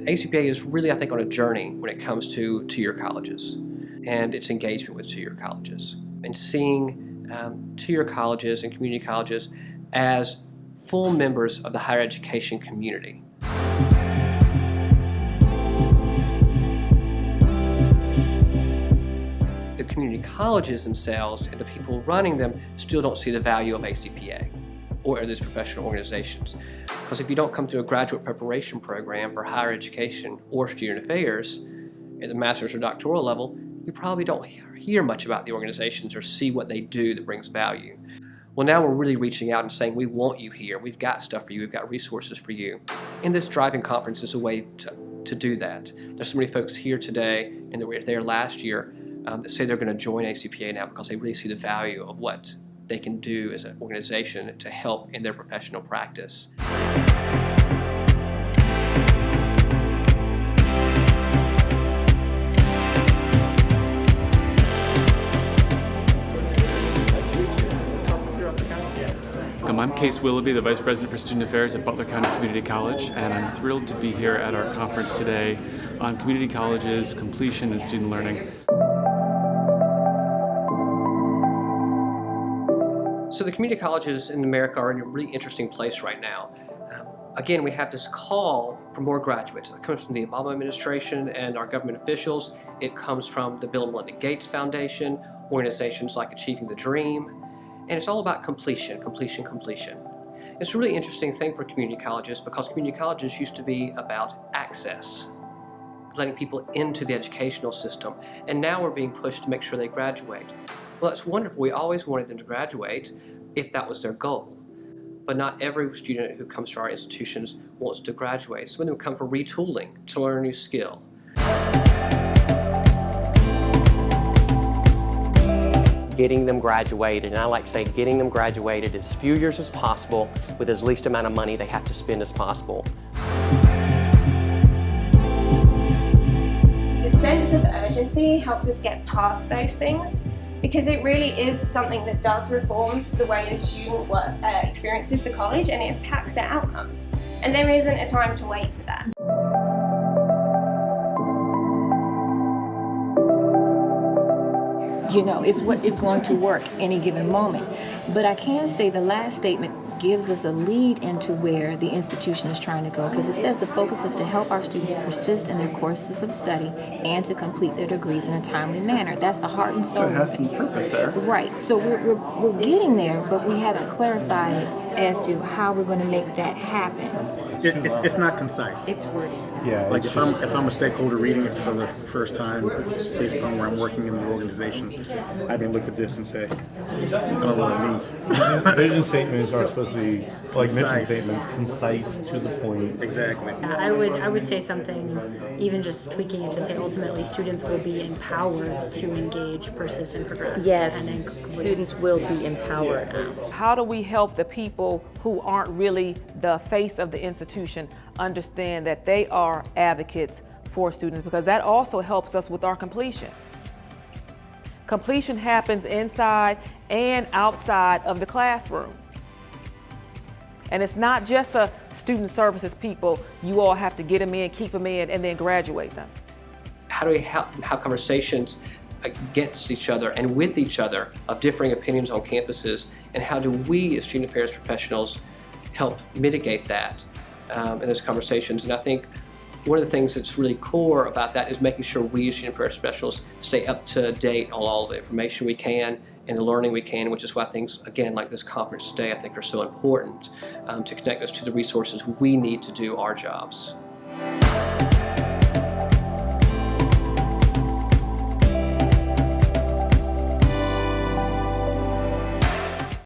ACPA is really, I think, on a journey when it comes to two-year colleges and its engagement with two-year colleges, and seeing two-year colleges and community colleges as full members of the higher education community. The community colleges themselves and the people running them still don't see the value of ACPA or these professional organizations. Because if you don't come to a graduate preparation program for higher education or student affairs at the master's or doctoral level, you probably don't hear much about the organizations or see what they do that brings value. Well, now we're really reaching out and saying, we want you here, we've got stuff for you, we've got resources for you. And this driving conference is a way to do that. There's so many folks here today and that were there last year that say they're going to join ACPA now because they really see the value of what they can do as an organization to help in their professional practice. I'm Case Willoughby, the Vice President for Student Affairs at Butler County Community College, and I'm thrilled to be here at our conference today on community colleges, completion, and student learning. So the community colleges in America are in a really interesting place right now. Again, we have this call for more graduates. It comes from the Obama administration and our government officials. It comes from the Bill and Melinda Gates Foundation, organizations like Achieving the Dream. And it's all about completion, completion, completion. It's a really interesting thing for community colleges because community colleges used to be about access, letting people into the educational system. And now we're being pushed to make sure they graduate. Well, that's wonderful. We always wanted them to graduate if that was their goal. But not every student who comes to our institutions wants to graduate. Some of them come for retooling, to learn a new skill. Getting them graduated, and I like to say getting them graduated as few years as possible with as least amount of money they have to spend as possible. The sense of urgency helps us get past those things because it really is something that does reform the way a student experiences the college, and it impacts their outcomes. And there isn't a time to wait for that. You know, it's what is going to work any given moment. But I can say the last statement gives us a lead into where the institution is trying to go, because it says the focus is to help our students persist in their courses of study and to complete their degrees in a timely manner. That's the heart and soul. So it has some purpose there. Right. So we're getting there, but we haven't clarified it as to how we're going to make that happen. It's not concise. It's worded. Yeah. Like if I'm a stakeholder reading it for the first time, based upon where I'm working in the organization, I can look at this and say, I don't know what it means. Vision statements are supposed to be like mission Concise. statements, concise, to the point. Exactly. I would say something, even just tweaking it to say ultimately students will be empowered to engage, persist, and progress. Yes, And students will be empowered now. How do we help the people who aren't really the face of the institution understand that they are advocates for students? Because that also helps us with our completion. Completion happens inside and outside of the classroom. And it's not just a student services people. You all have to get them in, keep them in, and then graduate them. How do we have conversations against each other and with each other of differing opinions on campuses, and how do we as student affairs professionals help mitigate that in those conversations? And I think one of the things that's really core about that is making sure we as student affairs professionals stay up to date on all the information we can and the learning we can, which is why things, again, like this conference today, I think are so important to connect us to the resources we need to do our jobs.